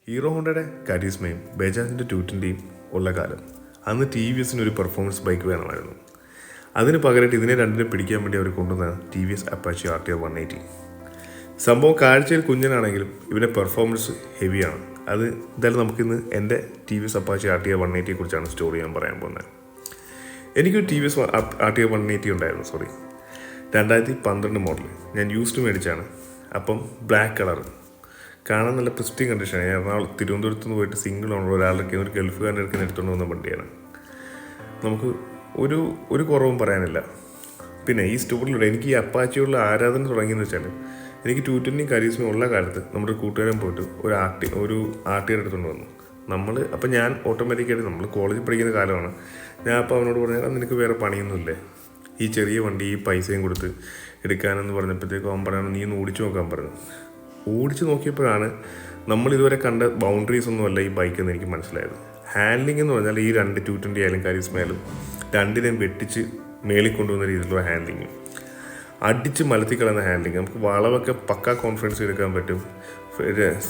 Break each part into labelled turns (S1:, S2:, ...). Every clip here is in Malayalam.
S1: ഹീറോ ഹോണ്ടയുടെ കരീസ്മയും ബജാജിൻ്റെ 220യും ഉള്ള കാലം. അന്ന് ടി വി എസിന് ഒരു പെർഫോമൻസ് ബൈക്ക് വേണമായിരുന്നു. അതിന് പകരമായിട്ട് ഇതിനെ രണ്ടിനെ പിടിക്കാൻ വേണ്ടി അവർ കൊണ്ടുവന്ന ടി വി എസ് അപ്പാച്ചി RTR 180. സംഭവം കാഴ്ചയിൽ കുഞ്ഞനാണെങ്കിലും ഇവൻ്റെ പെർഫോമൻസ് ഹെവിയാണ്. അത് എന്തായാലും നമുക്കിന്ന് എൻ്റെ ടി വി എസ് അപ്പാച്ചി RTR 180 കുറിച്ചാണ് സ്റ്റോറി ഞാൻ പറയാൻ പോകുന്നത്. എനിക്കൊരു ടി വി എസ് RTR 180 ഉണ്ടായിരുന്നു. 2012 മോഡൽ. ഞാൻ യൂസ്ഡ് മേടിച്ചാണ്. അപ്പം ബ്ലാക്ക് കളർ കാണാൻ നല്ല പ്രിസ്റ്റിംഗ് കണ്ടീഷനാണ്. എറണാകുളം തിരുവനന്തപുരത്ത് നിന്ന് പോയിട്ട് സിംഗിൾ ഓണർ ഒരാളുടെ ഒരു ഗൾഫുകാരൻ്റെ അടുത്ത് എടുത്തുകൊണ്ട് വന്ന വണ്ടിയാണ്. നമുക്ക് ഒരു കുറവും പറയാനില്ല. പിന്നെ ഈ സ്റ്റോറിലൂടെ എനിക്ക് ഈ അപ്പാച്ചിയുള്ള ആരാധന തുടങ്ങിയെന്ന് വെച്ചാൽ എനിക്ക് 220 കരീസ്മ ഉള്ള കാലത്ത് നമ്മുടെ കൂട്ടുകാരൻ പോയിട്ട് ഒരു RTR എടുത്തുകൊണ്ട് വന്നു. അപ്പം ഞാൻ ഓട്ടോമാറ്റിക്കായിട്ട് നമ്മൾ കോളേജിൽ പഠിക്കുന്ന കാലമാണ്. ഞാൻ അപ്പോൾ അവനോട് പറഞ്ഞാൽ നിനക്ക് വേറെ പണിയൊന്നുമില്ലേ, ഈ ചെറിയ വണ്ടി ഈ പൈസയും കൊടുത്ത് എടുക്കാനെന്ന് പറഞ്ഞപ്പോഴത്തേക്കും അവൻ പറയണം നീ ഒന്ന് ഓടിച്ചു നോക്കാൻ പറഞ്ഞു. ഓടിച്ച് നോക്കിയപ്പോഴാണ് നമ്മൾ ഇതുവരെ കണ്ട ബൗണ്ടറീസ് ഒന്നുമല്ല ഈ ബൈക്കെന്ന് എനിക്ക് മനസ്സിലായത്. ഹാൻഡ്ലിംഗ് എന്ന് പറഞ്ഞാൽ ഈ 220 ആയാലും കരീസ്മയാലും രണ്ടിനെയും വെട്ടിച്ച് മേളിൽ കൊണ്ടുവന്ന രീതിയിലുള്ള ഹാൻഡ്ലിങ്, അടിച്ച് മലത്തിക്കളയുന്ന ഹാൻഡ്ലിങ്. നമുക്ക് വളവൊക്കെ പക്കാ കോൺഫിഡൻസ് എടുക്കാൻ പറ്റും.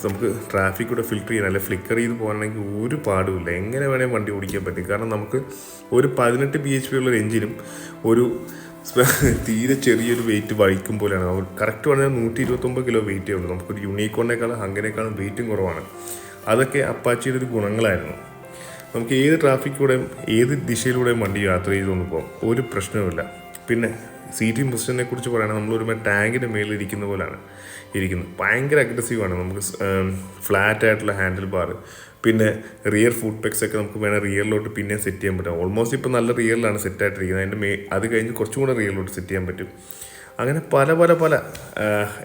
S1: നമുക്ക് ട്രാഫിക് കൂടെ ഫിൽറ്റർ ചെയ്യാൻ അല്ലെ ഫ്ലിക്കർ ചെയ്ത് പോകണമെങ്കിൽ ഒരു പാടുമില്ല. എങ്ങനെ വേണേൽ വണ്ടി ഓടിക്കാൻ പറ്റും. കാരണം നമുക്ക് ഒരു 18 bhp ഉള്ളൊരു എഞ്ചിനും ഒരു തീരെ ചെറിയൊരു വെയിറ്റ് വഹിക്കും പോലെയാണ്. അവർ കറക്റ്റ് പറഞ്ഞാൽ 129 കിലോ വെയിറ്റേ ഉള്ളൂ. നമുക്കൊരു യൂണിക്കോണിനേക്കാളും ഹങ്കനേക്കാളും വെയിറ്റും കുറവാണ്. അതൊക്കെ അപ്പാച്ചിയുടെ ഒരു ഗുണങ്ങളായിരുന്നു. നമുക്ക് ഏത് ട്രാഫിക്കിലൂടെയും ഏത് ദിശയിലൂടെയും വണ്ടി യാത്ര ചെയ്തുകൊണ്ട് പോകാം, ഒരു പ്രശ്നവുമില്ല. പിന്നെ സീറ്റിംഗ് പൊസിഷനെ കുറിച്ച് പറയുകയാണെങ്കിൽ നമ്മളൊരു ടാങ്കിൻ്റെ മേളിൽ ഇരിക്കുന്ന പോലെയാണ് ഇരിക്കുന്നത്. ഭയങ്കര അഗ്രസീവാണ്. നമുക്ക് ഫ്ലാറ്റ് ആയിട്ടുള്ള ഹാൻഡിൽ ബാർ, പിന്നെ റിയർ ഫുഡ് പെക്സ് ഒക്കെ നമുക്ക് വേണേൽ റിയറിലോട്ട് പിന്നെ സെറ്റ് ചെയ്യാൻ പറ്റും. ഓൾമോസ്റ്റ് ഇപ്പോൾ നല്ല റിയറിലാണ് സെറ്റായിട്ടിരിക്കുന്നത്. അതിൻ്റെ അത് കഴിഞ്ഞ് കുറച്ചും കൂടെ റിയറിലോട്ട് സെറ്റ് ചെയ്യാൻ പറ്റും. അങ്ങനെ പല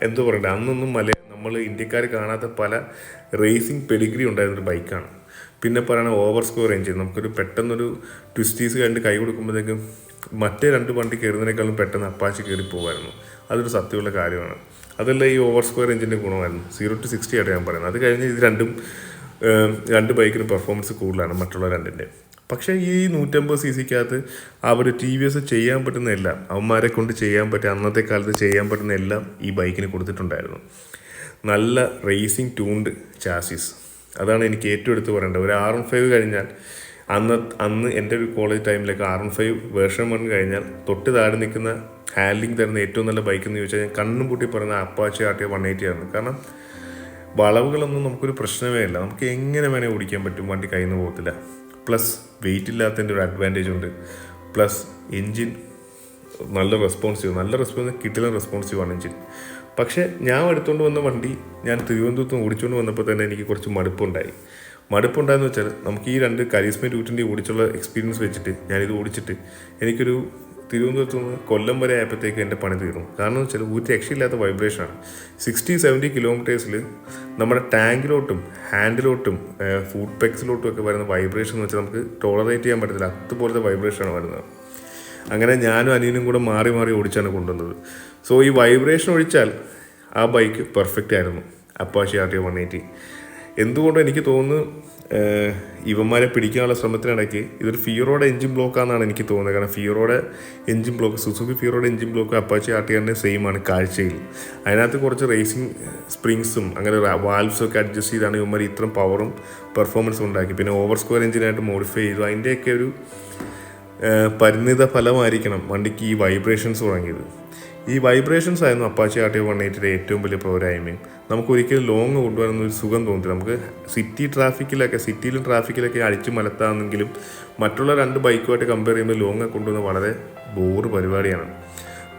S1: എന്തോ പറയണ്ടേ, അന്നൊന്നും നമ്മൾ ഇന്ത്യക്കാർ കാണാത്ത പല റേസിംഗ് പെഡിഗ്രി ഉണ്ടായിരുന്നൊരു ബൈക്കാണ്. പിന്നെ പറയണ ഓവർ സ്കോർ എഞ്ചിൻ. നമുക്കൊരു പെട്ടെന്നൊരു ട്വിസ്റ്റീസ് കണ്ട് കൈ കൊടുക്കുമ്പോഴത്തേക്കും മറ്റേ രണ്ട് വണ്ടി കയറുന്നതിനേക്കാളും പെട്ടെന്ന് അപ്പാച്ചി കയറി പോകുമായിരുന്നു. അതൊരു സത്യമുള്ള കാര്യമാണ്. അതല്ല ഈ ഓവർ സ്ക്വയർ എഞ്ചിൻ്റെ ഗുണമായിരുന്നു. 0 to 60 ആയിട്ട് ഞാൻ പറയുന്നത്. അത് കഴിഞ്ഞ് ഇത് രണ്ട് ബൈക്കിന് പെർഫോമൻസ് കൂടുതലാണ് മറ്റുള്ള രണ്ടിൻ്റെ. പക്ഷേ ഈ 150 cc അവർ ടി വി എസ് ചെയ്യാൻ പറ്റുന്ന എല്ലാം, അവന്മാരെ കൊണ്ട് ചെയ്യാൻ പറ്റുക, അന്നത്തെ കാലത്ത് ചെയ്യാൻ പറ്റുന്ന എല്ലാം ഈ ബൈക്കിന് കൊടുത്തിട്ടുണ്ടായിരുന്നു. നല്ല റേസിംഗ് ട്യൂൺഡ് ചാസിസ്, അതാണ് എനിക്ക് ഏറ്റവും എടുത്ത് പറയേണ്ടത്. ഒരു R15 കഴിഞ്ഞാൽ അന്ന് എൻ്റെ ഒരു കോളേജ് ടൈമിലേക്ക് R15 വേർഷൻ 1 കഴിഞ്ഞാൽ തൊട്ട് താഴെ നിൽക്കുന്ന ഹാൻഡ്ലിംഗ് തരുന്ന ഏറ്റവും നല്ല ബൈക്ക് എന്ന് ചോദിച്ചാൽ ഞാൻ കണ്ണും പൂട്ടി പറയുന്ന അപ്പാച്ചി RTR 180 ആണ്. കാരണം വളവുകളൊന്നും നമുക്കൊരു പ്രശ്നമേ ഇല്ല. നമുക്ക് എങ്ങനെ വേണേൽ ഓടിക്കാൻ പറ്റും, വണ്ടി കയ്യിൽ നിന്ന് പോകത്തില്ല. പ്ലസ് വെയിറ്റ് ഇല്ലാത്തതിൻ്റെ ഒരു അഡ്വാൻറ്റേജ് ഉണ്ട്. പ്ലസ് എൻജിൻ നല്ല കിട്ടില്ല റെസ്പോൺസീവാണ് എൻജിൻ. പക്ഷേ ഞാൻ എടുത്തുകൊണ്ട് വന്ന വണ്ടി ഞാൻ തിരുവനന്തപുരത്ത് ഓടിച്ചുകൊണ്ട് വന്നപ്പോൾ തന്നെ എനിക്ക് കുറച്ച് മടുപ്പുണ്ടായെന്ന് വെച്ചാൽ നമുക്ക് ഈ രണ്ട് കരീസ്മ 220 ഓടിച്ചുള്ള എക്സ്പീരിയൻസ് വെച്ചിട്ട് ഞാനിത് ഓടിച്ചിട്ട് എനിക്കൊരു തിരുവനന്തപുരത്ത് നിന്ന് കൊല്ലം വരെ ആയപ്പോഴത്തേക്ക് എൻ്റെ പണി തീർന്നു. കാരണം എന്ന് വെച്ചാൽ ഒരു രക്ഷയില്ലാത്ത വൈബ്രേഷനാണ്. 60-70 കിലോമീറ്റേഴ്സിൽ നമ്മുടെ ടാങ്കിലോട്ടും ഹാൻഡിലോട്ടും ഫുഡ് പെക്സിലോട്ടും ഒക്കെ വരുന്ന വൈബ്രേഷൻ എന്ന് വെച്ചാൽ നമുക്ക് ടോളറേറ്റ് ചെയ്യാൻ പറ്റത്തില്ല. അതുപോലത്തെ വൈബ്രേഷനാണ് വരുന്നത്. അങ്ങനെ ഞാനും അനിയനും കൂടെ മാറി ഓടിച്ചാണ് കൊണ്ടുവന്നത്. സോ ഈ വൈബ്രേഷൻ ഒഴിച്ചാൽ ആ ബൈക്ക് പെർഫെക്റ്റ് ആയിരുന്നു, അപ്പാച്ചി RTR 180. എന്തുകൊണ്ടും എനിക്ക് തോന്നുന്നു ഇവന്മാരെ പിടിക്കാനുള്ള ശ്രമത്തിനിടയ്ക്ക് ഇതൊരു ഫിയറോടെ എഞ്ചിൻ ബ്ലോക്കാണെന്നാണ് എനിക്ക് തോന്നുന്നത്. കാരണം ഫിയറോടെ എഞ്ചിൻ ബ്ലോക്ക്, സുസുക്കി ഫിയറോടെ എഞ്ചിൻ ബ്ലോക്ക് അപ്പാച്ചി RTRൻ്റെ സെയിം ആണ് കാഴ്ചയിൽ. അതിനകത്ത് കുറച്ച് റേസിംഗ് സ്പ്രിങ്സും അങ്ങനെ വാൽവ്സും ഒക്കെ അഡ്ജസ്റ്റ് ചെയ്താണ് ഇവന്മാർ ഇത്രയും പവറും പെർഫോമൻസും ഉണ്ടാക്കി. പിന്നെ ഓവർ സ്ക്വയർ എഞ്ചിനായിട്ട് മോഡിഫൈ ചെയ്തു. അതിൻ്റെയൊക്കെ ഒരു പരിണിത ഫലമായിരിക്കണം വണ്ടിക്ക് ഈ വൈബ്രേഷൻസ് തുടങ്ങിയത്. ഈ വൈബ്രേഷൻസ് ആയിരുന്നു അപ്പാച്ചി RTR 180യുടെ ഏറ്റവും വലിയ പോരായ്മയും. നമുക്കൊരിക്കലും ലോങ് കൊണ്ടുവരുന്ന ഒരു സുഖം തോന്നില്ല. നമുക്ക് സിറ്റിയിലും ട്രാഫിക്കിലൊക്കെ അടിച്ചു മലത്താണെങ്കിലും മറ്റുള്ള രണ്ട് ബൈക്കുമായിട്ട് കമ്പയർ ചെയ്യുമ്പോൾ ലോങ് കൊണ്ടുവന്ന വളരെ ബോറ് പരിപാടിയാണ്.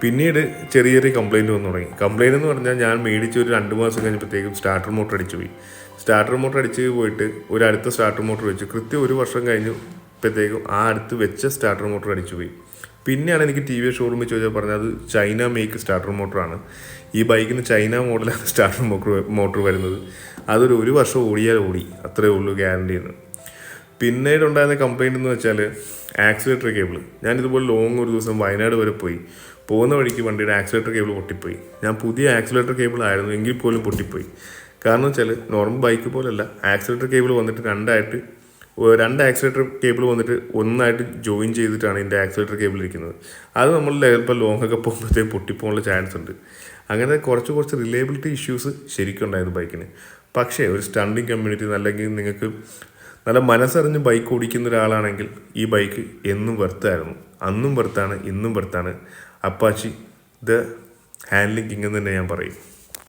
S1: പിന്നീട് ചെറിയ കംപ്ലയിൻറ്റ് വന്നു തുടങ്ങി. കംപ്ലയിൻ്റ് എന്ന് പറഞ്ഞാൽ ഞാൻ മേടിച്ച് ഒരു 2 മാസം കഴിഞ്ഞപ്പോഴത്തേക്കും സ്റ്റാർട്ടർ മോട്ടർ അടിച്ചു പോയിട്ട് ഒരു അടുത്ത സ്റ്റാർട്ടർ മോട്ടർ വെച്ചു. കൃത്യം 1 വർഷം കഴിഞ്ഞപ്പോഴത്തേക്കും ആ അടുത്ത് വെച്ച സ്റ്റാർട്ടർ മോട്ടർ അടിച്ചുപോയി. പിന്നെയാണ് എനിക്ക് ടി വി എസ് ഷോറൂമിൽ ചോദിച്ചാൽ പറഞ്ഞത് അത് ചൈന മേക്ക് സ്റ്റാർട്ടർ മോട്ടറാണ്. ഈ ബൈക്കിന് ചൈന മോഡലാണ് സ്റ്റാർട്ടർ മോട്ടർ വരുന്നത്. അതൊരു 1 വർഷം ഓടി അത്രയേ ഉള്ളൂ ഗ്യാരണ്ടി എന്ന്. പിന്നീട് ഉണ്ടായിരുന്ന കംപ്ലയിൻ്റ് എന്ന് വെച്ചാൽ ആക്സിലേറ്റർ കേബിൾ. ഞാനിതുപോലെ ലോങ് ഒരു ദിവസം വയനാട് വരെ പോകുന്ന വഴിക്ക് വണ്ടിയുടെ ആക്സിലേറ്റർ കേബിൾ പൊട്ടിപ്പോയി. ഞാൻ പുതിയ ആക്സിലേറ്റർ കേബിൾ ആയിരുന്നു എങ്കിൽ പോലും പൊട്ടിപ്പോയി. കാരണം വെച്ചാൽ നോർമൽ ബൈക്ക് പോലല്ല, ആക്സിലേറ്റർ കേബിൾ വന്നിട്ട് രണ്ട് ആക്സിലേറ്റർ കേബിൾ വന്നിട്ട് ഒന്നായിട്ട് ജോയിൻ ചെയ്തിട്ടാണ് ഇതിൻ്റെ ആക്സിലേറ്റർ കേബിൾ ഇരിക്കുന്നത്. അത് നമ്മൾ ചിലപ്പോൾ ലോങ്ങൊക്കെ പോകുമ്പോഴത്തേക്ക് പൊട്ടിപ്പോകാനുള്ള ചാൻസ് ഉണ്ട്. അങ്ങനെ കുറച്ച് റിലയബിലിറ്റി ഇഷ്യൂസ് ശരിക്കും ഉണ്ടായിരുന്നു ബൈക്കിന്. പക്ഷേ ഒരു സ്റ്റണ്ടിങ് കമ്മ്യൂണിറ്റി അല്ലെങ്കിൽ നിങ്ങൾക്ക് നല്ല മനസ്സറിഞ്ഞ് ബൈക്ക് ഓടിക്കുന്ന ഒരാളാണെങ്കിൽ ഈ ബൈക്ക് എന്നും വെർത്തായിരുന്നു. അന്നും വെർത്താണ്, ഇന്നും വെർത്താണ്. അപ്പാച്ചി ദ ഹാൻഡ്ലിംഗ് കിങ് എന്ന് തന്നെ ഞാൻ പറയും.